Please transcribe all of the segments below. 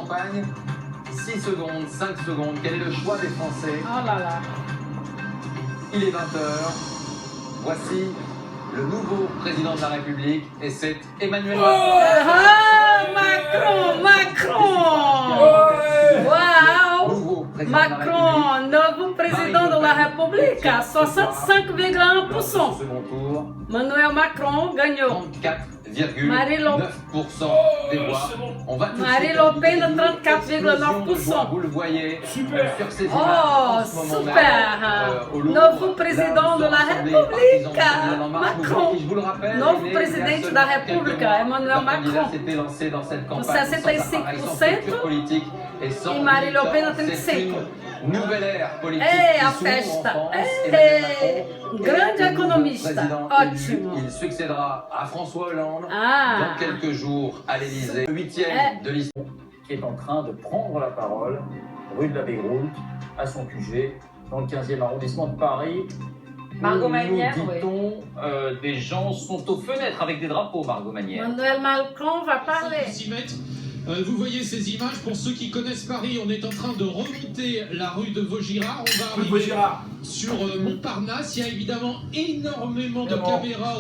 campagne. 6 secondes, 5 secondes, quel est le choix des Français? Oh là là. Il est 20h. Voici le nouveau président de la République et c'est Emmanuel Macron. Ah, Macron! Uau! Nouveau président de la Macron, novo presidente da República, 65,1%. Second tour, Manuel Macron ganhou. 34,9% des voix. On va tout de Marine suite Le Pen, analyser 34,9%. Vous le voyez sur ces images Oh, en ce moment super! même, au Louvre. Novo presidente da República, Macron. Je vous le rappelle, Novo il est presidente il y a da seulement quelques República, mois, Emmanuel leur candidat Macron. s'était lancé dans cette campagne 65%, sans structure politique et sans e Marine Le Pen, militant. 35%. C'est une nouvelle ère politique É, a qui s'ouvre en festa. France. É, Emmanuel Macron grande est le nouveau economista. président Ótimo. élu. Il succédera à François Hollande Ah. dans quelques jours à l'Élysée. 8e de l'histoire. Qui est en train de prendre la parole, rue de la Bégroute, à son QG, dans le 15e arrondissement de Paris. Margot Où, Manière, nous dit-on, des gens sont aux fenêtres avec des drapeaux, Margot Manière. Manuel Macron va parler. Vous voyez ces images, pour ceux qui connaissent Paris, on est en train de remonter la rue de Vaugirard. On va arriver sur Montparnasse. Il y a évidemment énormément de caméras.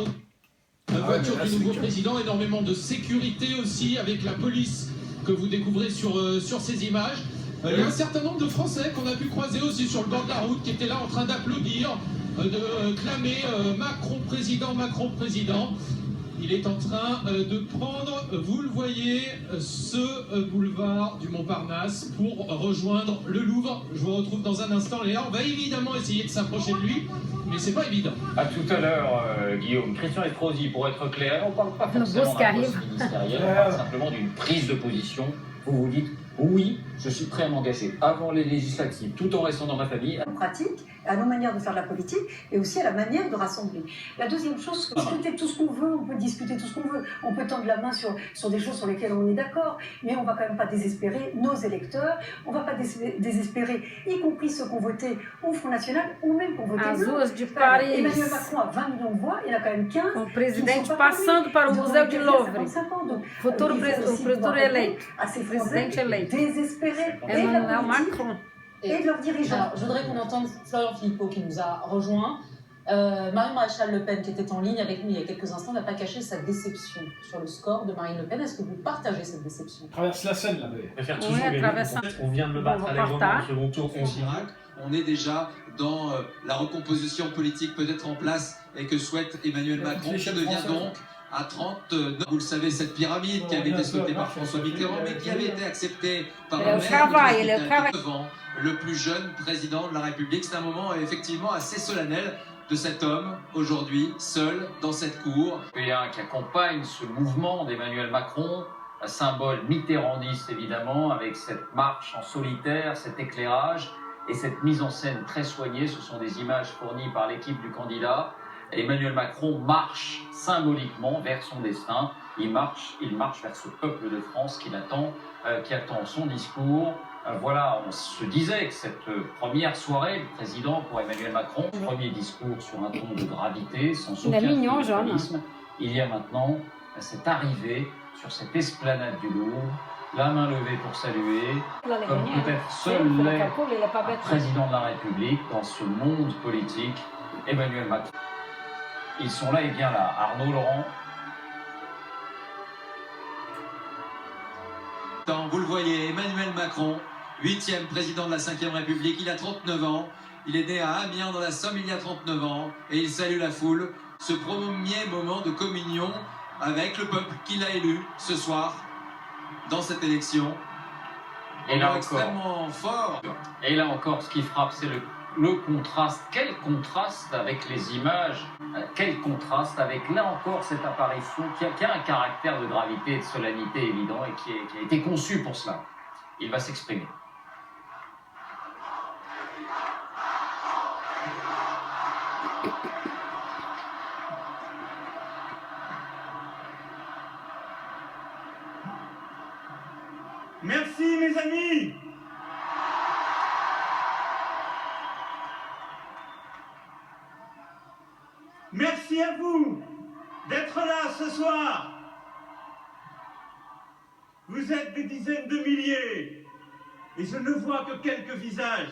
La voiture du nouveau président, énormément de sécurité aussi avec la police que vous découvrez sur ces images. Il y a un certain nombre de Français qu'on a pu croiser aussi sur le bord de la route qui étaient là en train d'applaudir, de clamer Macron président, Macron président. Il est en train de prendre, vous le voyez, ce boulevard du Montparnasse pour rejoindre le Louvre. Je vous retrouve dans un instant, Léa. On va évidemment essayer de s'approcher de lui, mais c'est pas évident. À tout à l'heure, Guillaume. Christian Estrosi, pour être clair, on ne parle pas forcément d'un poste ministériel, on parle simplement d'une prise de position. Vous vous dites, oui, je suis prêt à m'engager avant les législatives, tout en restant dans ma famille. Pratique, à nos manières de faire de la politique et aussi à la manière de rassembler. La deuxième chose, discuter tout ce qu'on veut, on peut discuter tout ce qu'on veut, on peut tendre la main sur des choses sur lesquelles on est d'accord, mais on ne va quand même pas désespérer nos électeurs, on ne va pas désespérer, y compris ceux qui ont voté au Front National ou même qui ont voté As non. ruas de Paris. Emmanuel Macron a 20 millions de voix, il a quand même 15. O presidente passando para o Museu de Louvre. Futuro presidente eleito. Presidente eleito. Désespéré. Emmanuel Macron. Et de leurs dirigeants. Alors, je voudrais qu'on entende Florian Philippot qui nous a rejoint. Marion Maréchal Le Pen, qui était en ligne avec nous il y a quelques instants, n'a pas caché sa déception sur le score de Marine Le Pen. Est-ce que vous partagez cette déception? Traverse la Seine là. On vient de le battre à l'exemple du second tour. Chirac, on est déjà dans la recomposition politique peut-être en place et que souhaite Emmanuel Macron, qui devient donc à 39. Vous le savez, cette pyramide qui avait été souhaitée par François Mitterrand, mais qui avait été acceptée par un maire devant le plus jeune président de la République. C'est un moment effectivement assez solennel de cet homme, aujourd'hui, seul, dans cette cour. Qui accompagne ce mouvement d'Emmanuel Macron, un symbole mitterrandiste évidemment, avec cette marche en solitaire, cet éclairage et cette mise en scène très soignée. Ce sont des images fournies par l'équipe du candidat. Emmanuel Macron marche symboliquement vers son destin. Il marche vers ce peuple de France qui attend son discours. Voilà, on se disait que cette première soirée du président pour Emmanuel Macron, premier discours sur un ton de gravité, sans aucun triomphalisme. Il y a maintenant cette arrivée sur cette esplanade du Louvre, la main levée pour saluer, comme peut-être seul l'est président de la République dans ce monde politique, Emmanuel Macron. Ils sont là et bien là. Arnaud Laurent. Vous le voyez, Emmanuel Macron, 8e président de la 5e République, il a 39 ans, il est né à Amiens dans la Somme il y a 39 ans, et il salue la foule, ce premier moment de communion avec le peuple qu'il a élu ce soir, dans cette élection. Et là extrêmement fort. Et là encore, ce qui frappe, c'est le contraste. Quel contraste avec les images, quel contraste avec, là encore, cette apparition qui a un caractère de gravité et de solennité évident et qui a été conçu pour cela. Il va s'exprimer. Merci mes amis. Merci à vous d'être là ce soir. Vous êtes des dizaines de milliers. Et je ne vois que quelques visages.